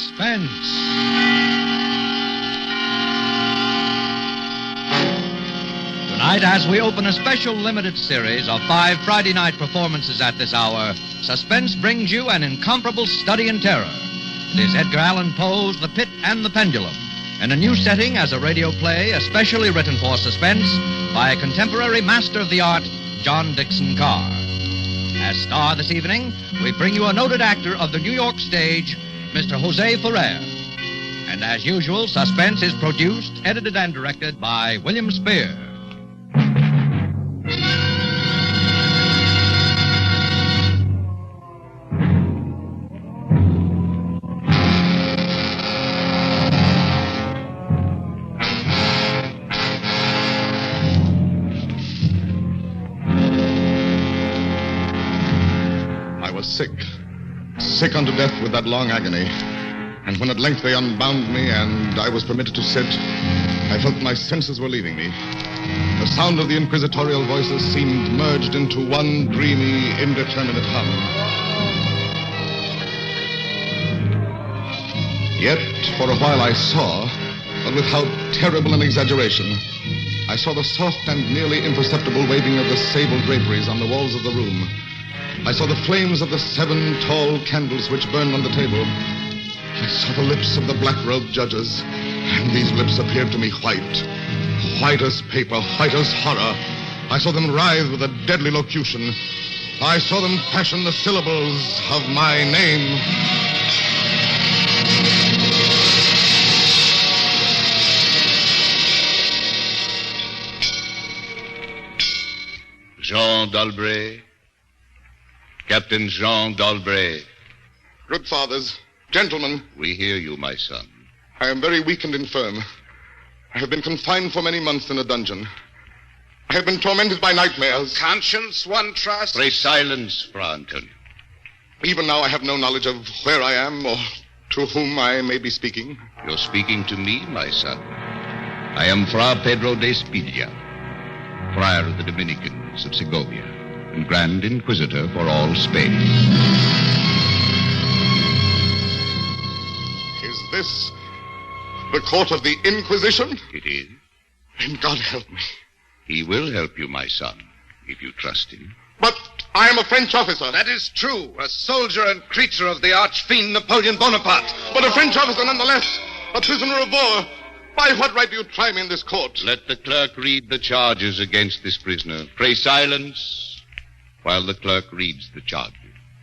Suspense. Tonight, as we open a special limited series of 5 Friday night performances at this hour, Suspense brings you an incomparable study in terror. It is Edgar Allan Poe's The Pit and the Pendulum, in a new setting as a radio play especially written for Suspense by a contemporary master of the art, John Dixon Carr. As star this evening, we bring you a noted actor of the New York stage, Mr. Jose Ferrer. And as usual, Suspense is produced, edited, and directed by William Spear. Sick unto death with that long agony. And when at length they unbound me and I was permitted to sit, I felt my senses were leaving me. The sound of the inquisitorial voices seemed merged into one dreamy, indeterminate hum. Yet, for a while I saw, but with how terrible an exaggeration, I saw the soft and nearly imperceptible waving of the sable draperies on the walls of the room. I saw the flames of the 7 tall candles which burned on the table. I saw the lips of the black-robed judges, and these lips appeared to me white as paper, white as horror. I saw them writhe with a deadly locution. I saw them fashion the syllables of my name. Jean d'Albret. Captain Jean d'Albret. Good fathers, gentlemen. We hear you, my son. I am very weak and infirm. I have been confined for many months in a dungeon. I have been tormented by nightmares. Conscience, one trusts. Pray silence, Fra Antonio. Even now I have no knowledge of where I am or to whom I may be speaking. You're speaking to me, my son. I am Fra Pedro de Spidia, friar of the Dominicans of Segovia, and Grand Inquisitor for all Spain. Is this the court of the Inquisition? It is. Then God help me. He will help you, my son, if you trust him. But I am a French officer. That is true. A soldier and creature of the arch-fiend Napoleon Bonaparte. But a French officer nonetheless. A prisoner of war. By what right do you try me in this court? Let the clerk read the charges against this prisoner. Pray silence while the clerk reads the charges.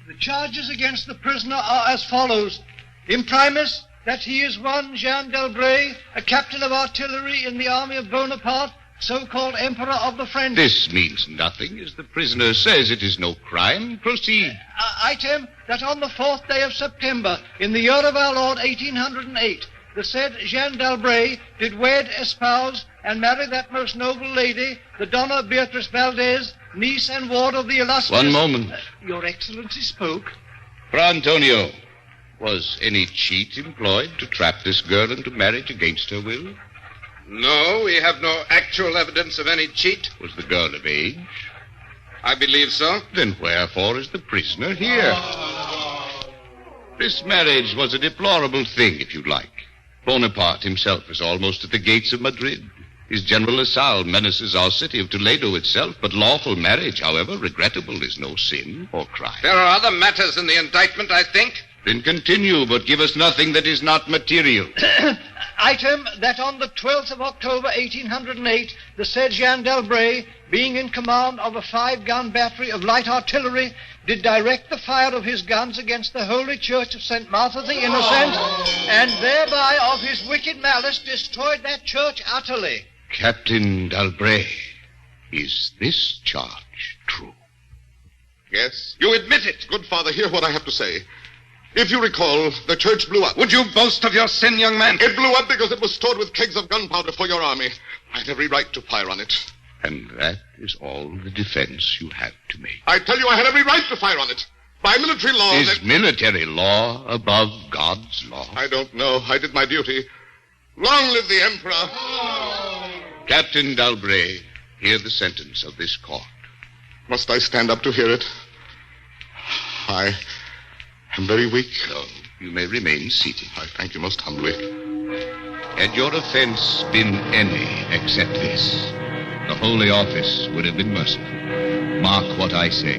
The charges against the prisoner are as follows. Imprimis, that he is one Jean d'Albret, a captain of artillery in the army of Bonaparte, so-called Emperor of the French. This means nothing, as the prisoner says. It is no crime. Proceed. Item, that on the 4th day of September, in the year of our Lord 1808, the said Jean d'Albret did wed, espouse, and marry that most noble lady, the Donna Beatrice Valdez, niece and ward of the illustrious... One moment. Your Excellency spoke. Fra Antonio, was any cheat employed to trap this girl into marriage against her will? No, we have no actual evidence of any cheat. Was the girl of age? I believe so. Then wherefore is the prisoner here? This marriage was a deplorable thing, if you like. Bonaparte himself is almost at the gates of Madrid. His General Lasalle menaces our city of Toledo itself, but lawful marriage, however regrettable, is no sin or crime. There are other matters in the indictment, I think. Then continue, but give us nothing that is not material. Item, that on the 12th of October, 1808, the said Jean d'Albret, being in command of a 5-gun battery of light artillery, did direct the fire of his guns against the Holy Church of St. Martha the Innocent, and thereby of his wicked malice destroyed that church utterly. Captain d'Albret, is this charge true? Yes. You admit it. Good father, hear what I have to say. If you recall, the church blew up. Would you boast of your sin, young man? It blew up because it was stored with kegs of gunpowder for your army. I had every right to fire on it. And that is all the defense you have to make. I tell you, I had every right to fire on it. By military law... Is military law above God's law? I don't know. I did my duty. Long live the Emperor. Captain d'Albret, hear the sentence of this court. Must I stand up to hear it? I am very weak. No, You may remain seated. I thank you most humbly. Had your offense been any except this, the Holy Office would have been merciful. Mark what I say.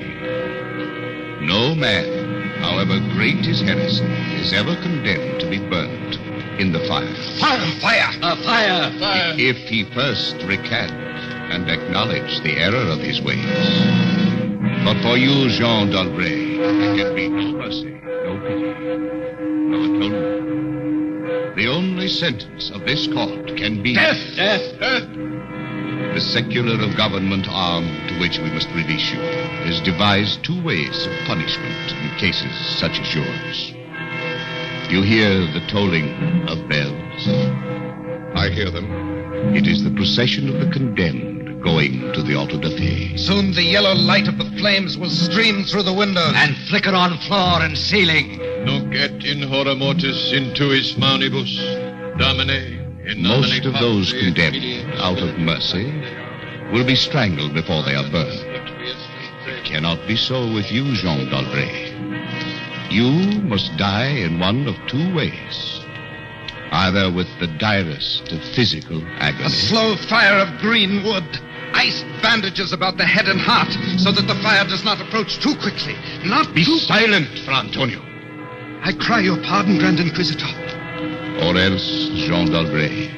No man, however great his heresy, is ever condemned to be burnt in the fire. Fire! Fire! If he first recant and acknowledge the error of his ways. But for you, Jean d'Albret, there can be no mercy, no pity, no atonement. The only sentence of this court can be... Death! The secular of government arm to which we must release you has devised two ways of punishment in cases such as yours. You hear the tolling of bells? I hear them. It is the procession of the condemned going to the auto da fe. Soon the yellow light of the flames will stream through the windows. And flicker on floor and ceiling. Nunc et in hora mortis intuis maunibus, Domine, in nomine Most of those Patri et condemned, Filii et out of mercy, will be strangled before they are burned. It cannot be so with you, Jean d'Albret. You must die in one of two ways. Either with the direst of physical agony. A slow fire of green wood. Ice bandages about the head and heart so that the fire does not approach too quickly. Not Be too... silent, Fra Antonio. I cry your pardon, Grand Inquisitor. Or else, Jean d'Albret,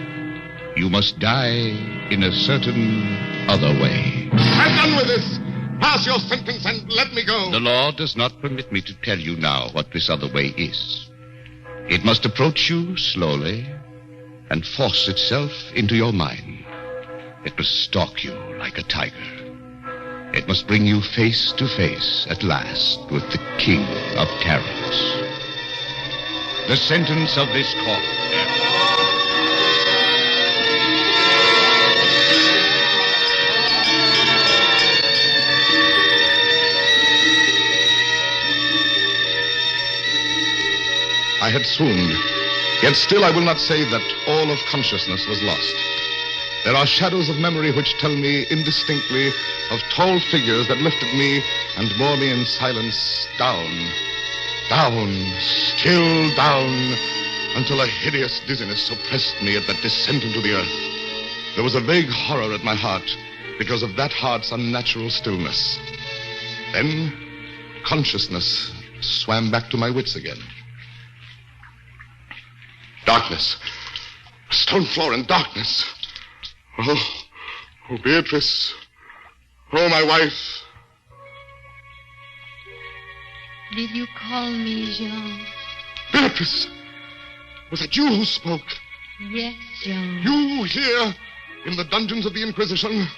you must die in a certain other way. I'm done with this. Pass your sentence and let me go. The law does not permit me to tell you now what this other way is. It must approach you slowly and force itself into your mind. It must stalk you like a tiger. It must bring you face to face at last with the King of Terrors. The sentence of this court. I had swooned. Yet still I will not say that all of consciousness was lost. There are shadows of memory which tell me indistinctly of tall figures that lifted me and bore me in silence down, still down, until a hideous dizziness oppressed me at that descent into the earth. There was a vague horror at my heart because of that heart's unnatural stillness. Then consciousness swam back to my wits again. Darkness. Stone floor and darkness. Oh, Beatrice. Oh, my wife. Did you call me, Jean? Beatrice. Was it you who spoke? Yes, Jean. You here in the dungeons of the Inquisition?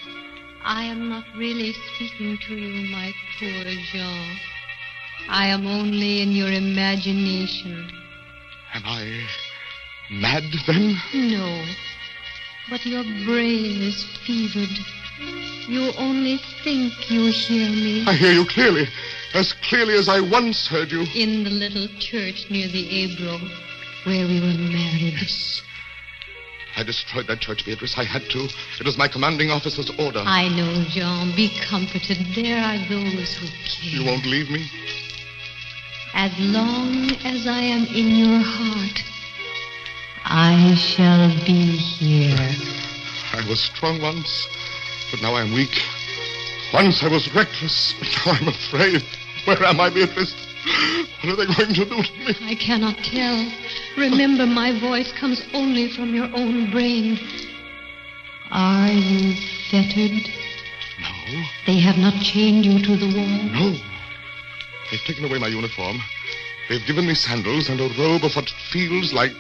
I am not really speaking to you, my poor Jean. I am only in your imagination. Am I mad, then? No, but your brain is fevered. You only think you hear me. I hear you clearly, as clearly as I once heard you. In the little church near the Ebro, where we were married. Yes. I destroyed that church, Beatrice. I had to. It was my commanding officer's order. I know, Jean. Be comforted. There are those who care. You won't leave me? As long as I am in your heart, I shall be here. I was strong once, but now I'm weak. Once I was reckless, but now I'm afraid. Where am I, Beatrice? What are they going to do to me? I cannot tell. Remember, my voice comes only from your own brain. Are you fettered? No. They have not chained you to the wall? No. They've taken away my uniform. They've given me sandals and a robe of what feels like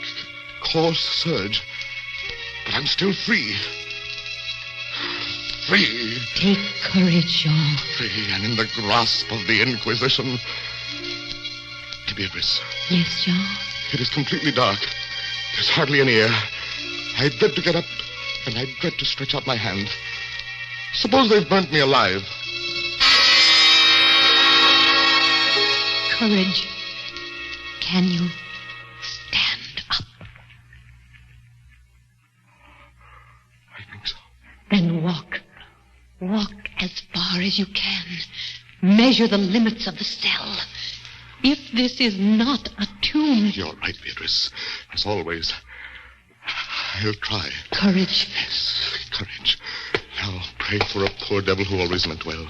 coarse serge. But I'm still free. Free. Take courage, Jean. Free and in the grasp of the Inquisition. Beatrice. Yes, Jean? It is completely dark. There's hardly any air. I dread to get up, and I dread to stretch out my hand. Suppose they've burnt me alive. Courage. Can you stand up? I think so. Then walk. Walk as far as you can. Measure the limits of the cell. if this is not a tomb. You're right, Beatrice. As always. I'll try. Courage. Yes, courage. Now, pray for a poor devil who always meant well.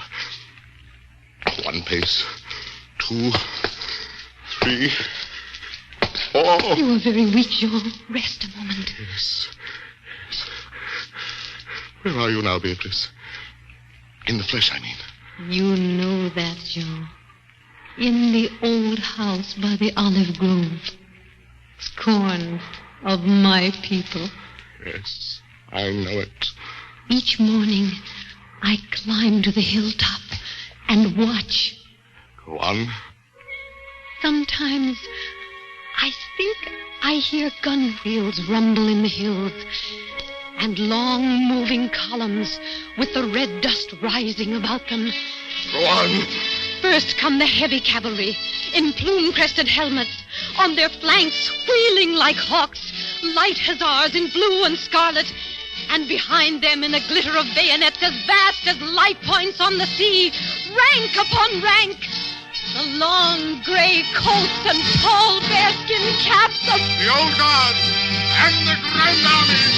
1 pace, 2, 3, 4. You are very weak, Jean. Rest a moment. Yes. Where are you now, Beatrice? In the flesh, I mean. You know that, Jean. In the old house by the olive grove. Scorn of my people. Yes, I know it. Each morning, I climb to the hilltop and watch. Go on. Sometimes I think I hear gun wheels rumble in the hills and long moving columns with the red dust rising about them. Go on. First come the heavy cavalry in plume-crested helmets, on their flanks wheeling like hawks, light hussars in blue and scarlet, and behind them in a glitter of bayonets as vast as light points on the sea, rank upon rank, the long gray coats and tall bearskin caps of the old guard and the Grand Army.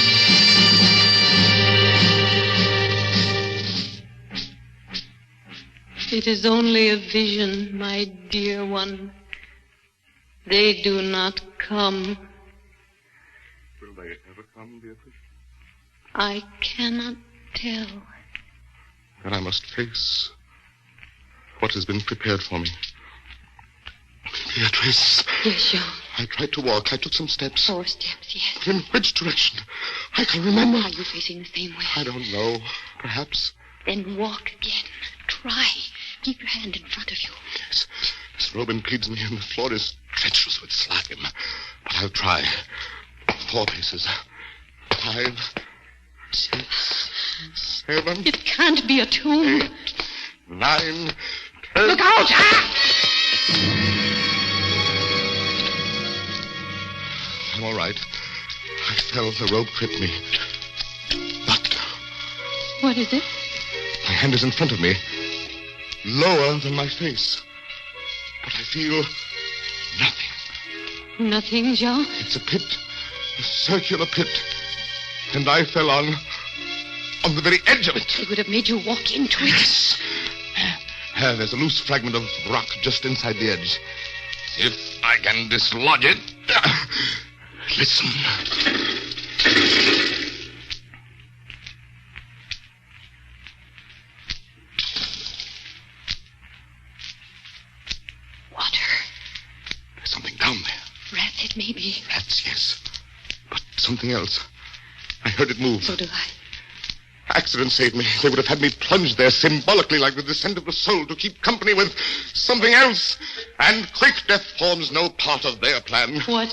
It is only a vision, my dear one. They do not come. Will they ever come, Beatrice? I cannot tell. Then I must face what has been prepared for me. Beatrice. Yes, Jean. I tried to walk. I took some steps. 4 steps, yes. But in which direction? I can remember. Are you facing the same way? I don't know. Perhaps. Then walk again. Try. Keep your hand in front of you. Yes. This robe impedes me, and the floor is treacherous with slime. But I'll try. 4 paces. 5, 6, 7. It can't be a tomb. 8, 9, 10. Look out! I'm all right. I fell. The rope tripped me. But What is it? my hand is in front of me. Lower than my face. But I feel nothing. Nothing, Jean. It's a pit. A circular pit. And I fell on the very edge of it. It would have made you walk into it. Yes. There's a loose fragment of rock just inside the edge. If I can dislodge it. Listen. Water. There's something down there. Rats, it may be. Rats, yes. But something else. I heard it move. So do I. Accident saved me. They would have had me plunged there symbolically like the descent of the soul to keep company with something else. And quick death forms no part of their plan. What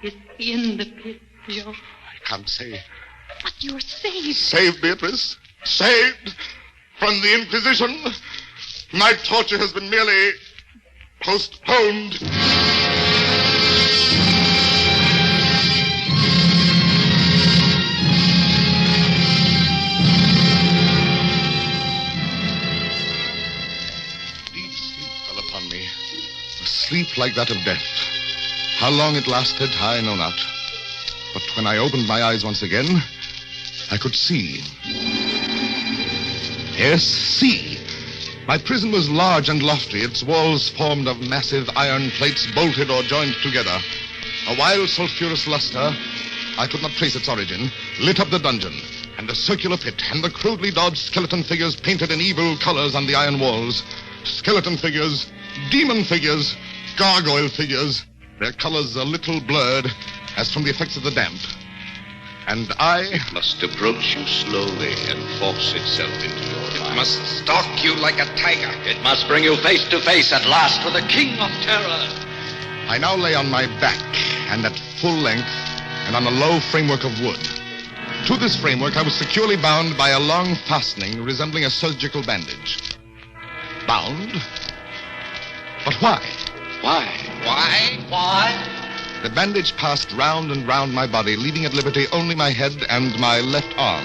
is in the pit, Jean? I can't say. But you're saved. Saved, Beatrice. Saved from the Inquisition. My torture has been merely postponed. Sleep like that of death. How long it lasted, I know not. But when I opened my eyes once again, I could see. Yes, see. My prison was large and lofty, its walls formed of massive iron plates bolted or joined together. A wild sulphurous luster, I could not trace its origin, lit up the dungeon, and the circular pit, and the crudely daubed skeleton figures painted in evil colors on the iron walls. Skeleton figures, demon figures, gargoyle figures, their colors a little blurred, as from the effects of the damp. And I... It must approach you slowly and force itself into your mind. It must stalk you like a tiger. It must bring you face to face at last with the King of Terror. I now lay on my back, and at full length, and on a low framework of wood. To this framework I was securely bound by a long fastening resembling a surgical bandage. Bound? But why? Why? The bandage passed round and round my body, leaving at liberty only my head and my left arm.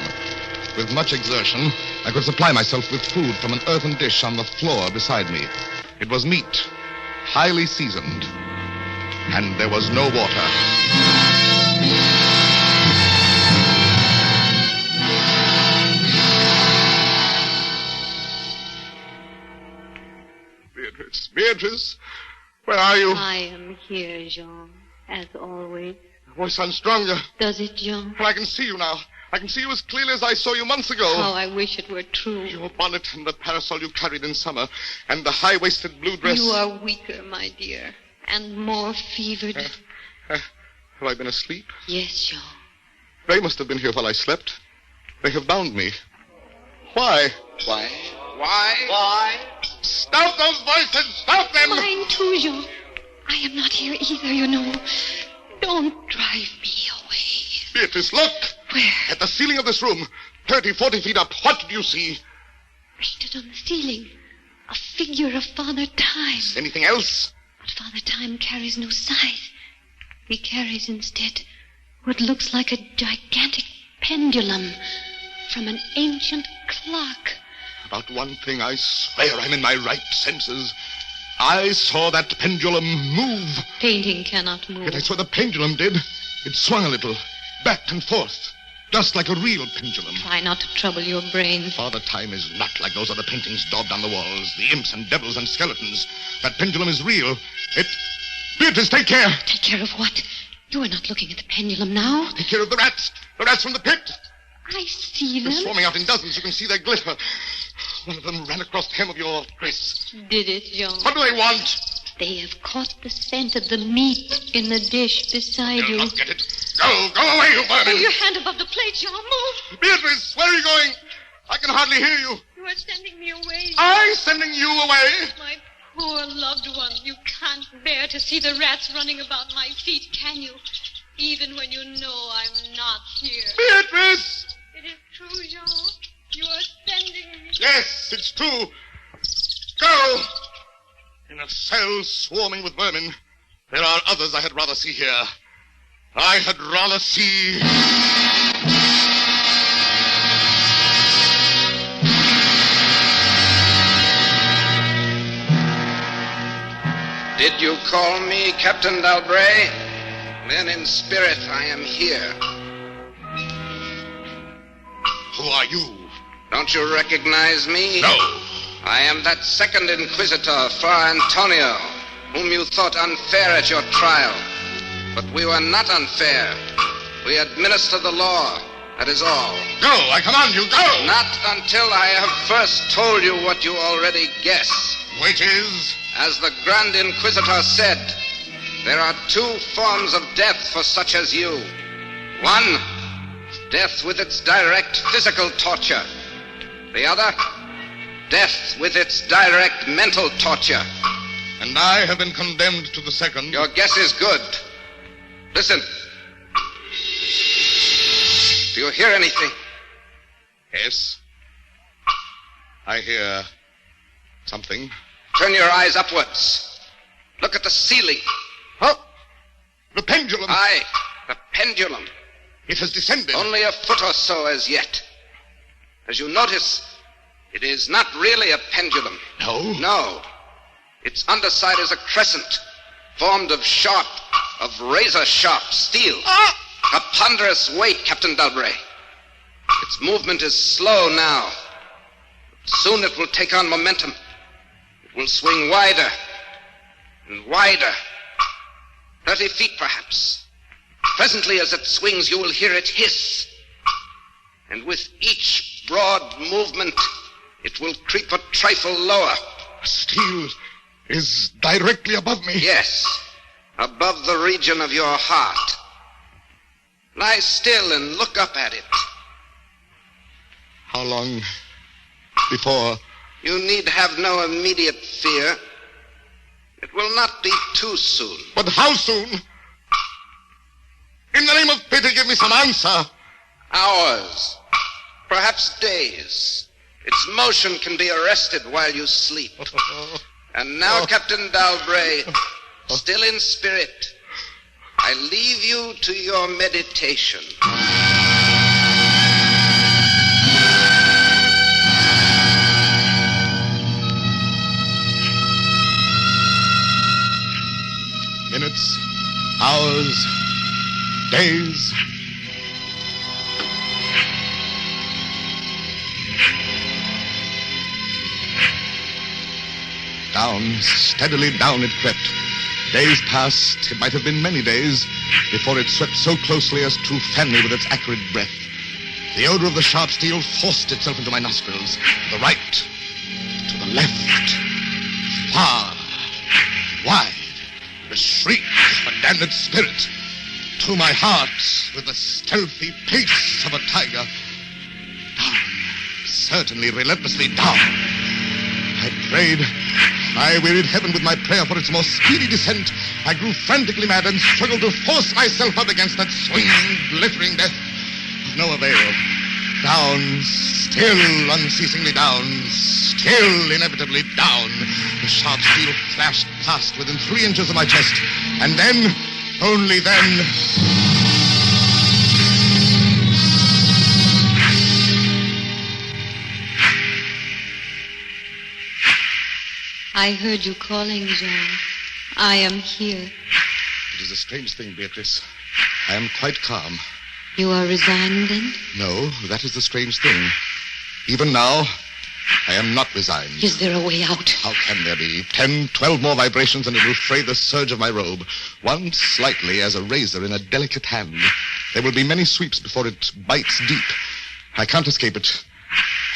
With much exertion, I could supply myself with food from an earthen dish on the floor beside me. It was meat, highly seasoned. And there was no water. Beatrice, where are you? I am here, Jean, as always. Your voice sounds stronger. Does it, Jean? Well, I can see you now. I can see you as clearly as I saw you months ago. How I wish it were true. Your bonnet and the parasol you carried in summer, and the high-waisted blue dress. You are weaker, my dear, and more fevered. Have I been asleep? Yes, Jean. They must have been here while I slept. They have bound me. Why? Why? Stop those voices! Stop them! Mine too, Jean. I am not here either, you know. Don't drive me away. Beatrice, look! Where? At the ceiling of this room, 30, 40 feet up. What do you see? Painted on the ceiling. A figure of Father Time. Anything else? But Father Time carries no scythe. He carries instead what looks like a gigantic pendulum from an ancient clock. About one thing, I swear I'm in my right senses. I saw that pendulum move. Painting cannot move. Yet I saw the pendulum did. It swung a little, back and forth, just like a real pendulum. Try not to trouble your brain. Father Time is not like those other paintings daubed on the walls, the imps and devils and skeletons. That pendulum is real. Beatrice, take care. Take care of what? You are not looking at the pendulum now. Take care of the rats. The rats from the pit. I see them. They're swarming out in dozens. You can see their glitter. One of them ran across the hem of your dress. Did it, Jean? What do they want? They have caught the scent of the meat in the dish beside They'll you. not get it. Go away, you vermin. Move your hand above the plate, Jean. Move. Beatrice, where are you going? I can hardly hear you. You are sending me away. Jean. I'm sending you away. My poor loved one. You can't bear to see the rats running about my feet, can you? Even when you know I'm not here. Beatrice! It is true, Jean. You are sending me. Yes, it's true. Go! In a cell swarming with vermin, there are others I had rather see here. I had rather see... Did you call me, Captain Dalbray? Then in spirit I am here. Who are you? Don't you recognize me? No. I am that second inquisitor, Fra Antonio, whom you thought unfair at your trial. But we were not unfair. We administer the law, that is all. Go, I command you, go! Not until I have first told you what you already guess. Which is? As the Grand Inquisitor said, there are two forms of death for such as you. One, death with its direct physical torture. The other, death with its direct mental torture. And I have been condemned to the second. Your guess is good. Listen. Do you hear anything? Yes. I hear something. Turn your eyes upwards. Look at the ceiling. Huh? The pendulum. Aye, the pendulum. It has descended. Only a foot or so as yet. As you notice, it is not really a pendulum. No? No. Its underside is a crescent, formed of razor-sharp steel. Ah! A ponderous weight, Captain Dalbray. Its movement is slow now. Soon it will take on momentum. It will swing wider and wider. 30 feet, perhaps. Presently, as it swings, you will hear it hiss. And with each broad movement, it will creep a trifle lower. Steel is directly above me. Yes, above the region of your heart. Lie still and look up at it. How long before? You need have no immediate fear. It will not be too soon. But how soon? In the name of pity, give me some answer. Hours, perhaps days. Its motion can be arrested while you sleep. And now, Captain Dalbray, still in spirit, I leave you to your meditation. days. Down, steadily down it crept. Days passed, it might have been many days, before it swept so closely as to fan me with its acrid breath. The odor of the sharp steel forced itself into my nostrils. To the right, to the left, far, wide. The shriek of a damned spirit. To my heart, with the stealthy pace of a tiger. Down, certainly relentlessly down. I prayed. I wearied heaven with my prayer for its more speedy descent. I grew frantically mad and struggled to force myself up against that swinging, glittering death. Of no avail. Down, still unceasingly down, still inevitably down. The sharp steel flashed past within 3 inches of my chest. And then, only then... I heard you calling, Jean. I am here. It is a strange thing, Beatrice. I am quite calm. You are resigned, then? No, that is the strange thing. Even now, I am not resigned. Is there a way out? How can there be? 10, 12 more vibrations and it will fray the serge of my robe. One slightly as a razor in a delicate hand. There will be many sweeps before it bites deep. I can't escape it.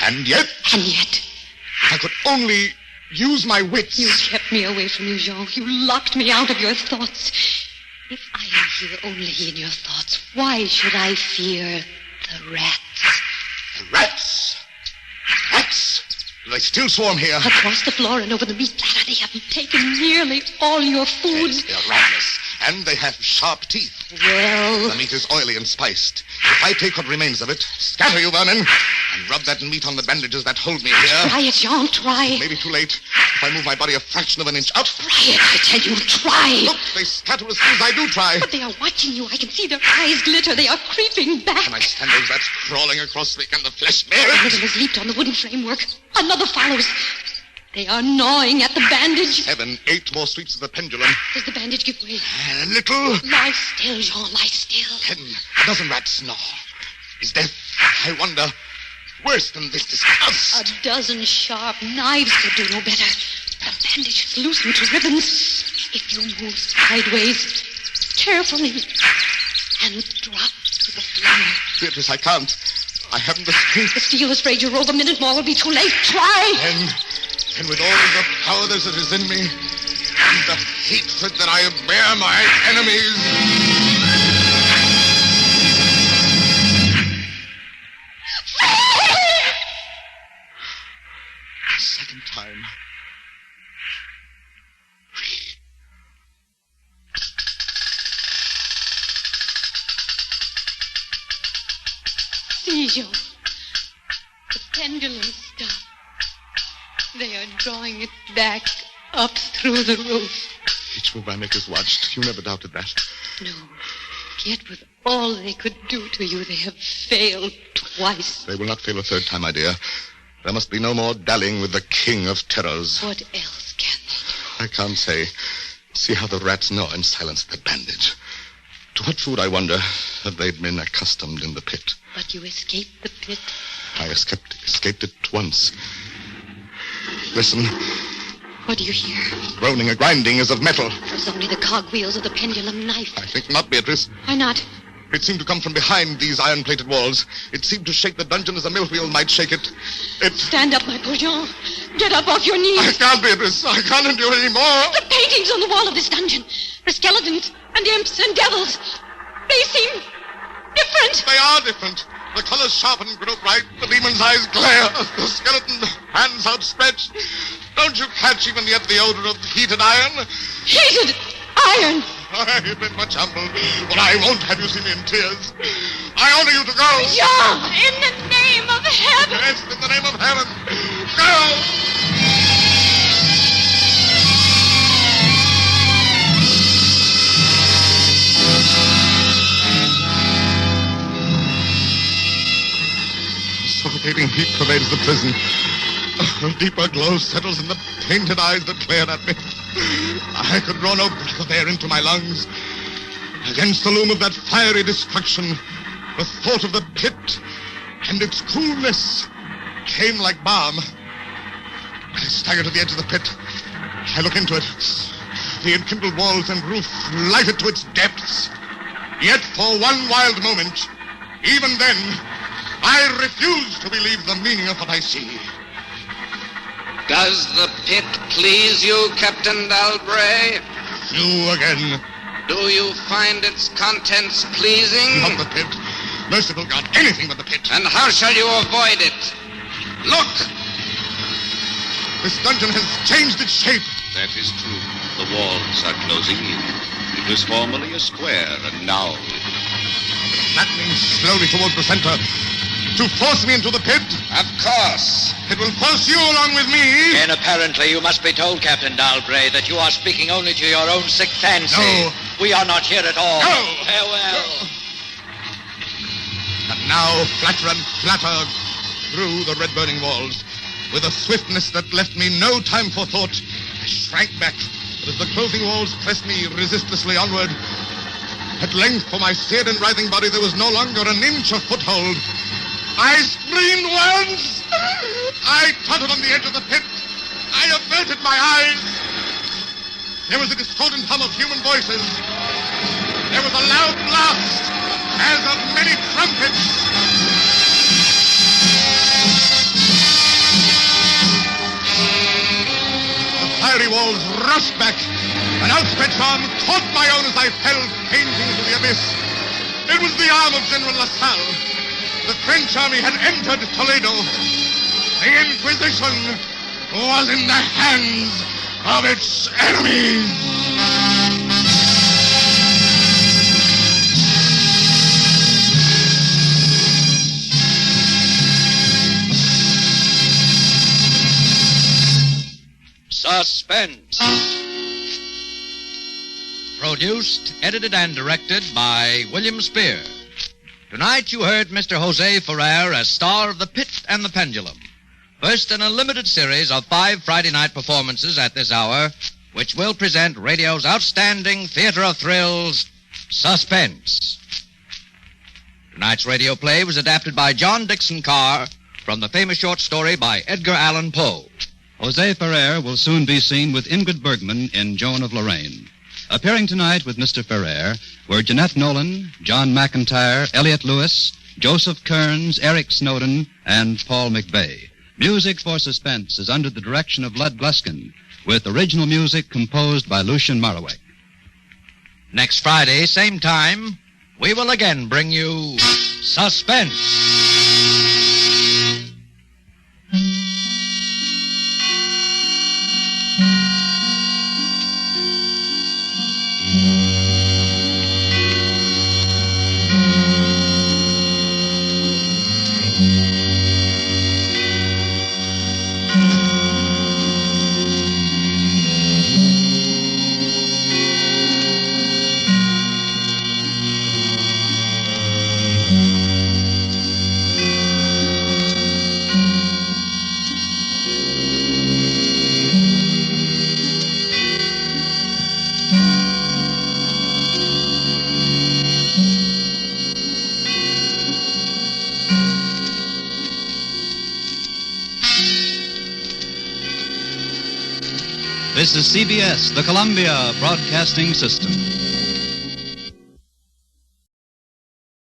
And yet... I could only... use my wits. You kept me away from you, Jean. You locked me out of your thoughts. If I am here only in your thoughts, why should I fear the rats? The rats? Rats? Do they still swarm here? Across the floor and over the meat platter, they have taken nearly all your food. Yes, they are ravenous, and they have sharp teeth. Well... The meat is oily and spiced. If I take what remains of it, scatter you vermin, and rub that meat on the bandages that hold me here. Try it, Jean, try. It may be too late. If I move my body a fraction of an inch out. Try it, I tell you, try. Look, they scatter as soon as I do try. But they are watching you. I can see their eyes glitter. They are creeping back. Can I stand those rats crawling across me? Can the flesh bear One of it? them has leaped on the wooden framework. Another follows. They are gnawing at the bandage. 7, 8 more sweeps of the pendulum. Does the bandage give way? A little. Lie still, Jean, lie still. 10, a dozen rats gnaw. Is death, I wonder, worse than this disgust? A dozen sharp knives could do no better. The bandage is loosened to ribbons. If you move sideways, carefully, and drop to the floor. Beatrice, I can't. I haven't the strength. The steel has frayed your robe. A minute more will be too late. Try! And with all the power that is in me, and the hatred that I bear my enemies... Second time. See, Jean. The pendulum stopped. They are drawing it back up through the roof. Each move I make is watched. You never doubted that. No. Yet with all they could do to you, they have failed twice. They will not fail a third time, my dear. There must be no more dallying with the king of terrors. What else can they do? I can't say. See how the rats gnaw in silence at the bandage. To what food, I wonder, have they been accustomed in the pit? But you escaped the pit. I escaped it once. Listen. What do you hear? Groaning, a grinding as of metal. It's only the cogwheels of the pendulum knife. I think not, Beatrice. Why not? It seemed to come from behind these iron-plated walls. It seemed to shake the dungeon as a mill wheel might shake it. Stand up, my poor Jean. Get up off your knees. I can't, Beatrice. I can't endure any more. The paintings on the wall of this dungeon. The skeletons and imps and devils. They seem different. They are different. The colors sharpen, grow bright. The demon's eyes glare. The skeleton, hands outstretched. Don't you catch even yet the odor of heated iron? Heated iron. I've been much humbled, but I won't have you see me in tears. I order you to go. Jean, in the name of heaven. Yes, in the name of heaven. Go! Suffocating heat pervades the prison. A deeper glow settles in the painted eyes that glare at me. I could draw no breath of air into my lungs. Against the loom of that fiery destruction, the thought of the pit and its coolness came like balm. I stagger to the edge of the pit. I look into it. The enkindled walls and roof lighted to its depths. Yet for one wild moment, even then, I refuse to believe the meaning of what I see. Does the pit please you, Captain Dalbray? You again. Do you find its contents pleasing? Not the pit. Merciful God, anything but the pit. And how shall you avoid it? Look! This dungeon has changed its shape. That is true. The walls are closing in. It was formerly a square, and now it is Flattening slowly towards the center. To force me into the pit? Of course. It will force you along with me. And apparently you must be told, Captain Dalbray, that you are speaking only to your own sick fancy. No. We are not here at all. No. Farewell. And now, flatter and flatter through the red-burning walls. With a swiftness that left me no time for thought, I shrank back. But as the closing walls pressed me resistlessly onward, at length, for my seared and writhing body, there was no longer an inch of foothold. I screamed once! I tottered on the edge of the pit. I averted my eyes. There was a discordant hum of human voices. There was a loud blast, as of many trumpets. The fiery walls rushed back. An outstretched arm caught my own as I fell fainting into the abyss. It was the arm of General LaSalle. The French army had entered Toledo. The Inquisition was in the hands of its enemies. Suspense. Produced, edited, and directed by William Spear. Tonight you heard Mr. Jose Ferrer as star of The Pit and the Pendulum. First in a limited series of 5 Friday night performances at this hour, which will present radio's outstanding theater of thrills, Suspense. Tonight's radio play was adapted by John Dixon Carr from the famous short story by Edgar Allan Poe. Jose Ferrer will soon be seen with Ingrid Bergman in Joan of Lorraine. Appearing tonight with Mr. Ferrer were Jeanette Nolan, John McIntyre, Elliot Lewis, Joseph Kearns, Eric Snowden, and Paul McVeigh. Music for Suspense is under the direction of Lud Gluskin, with original music composed by Lucien Moraweck. Next Friday, same time, we will again bring you Suspense. This is CBS, the Columbia Broadcasting System.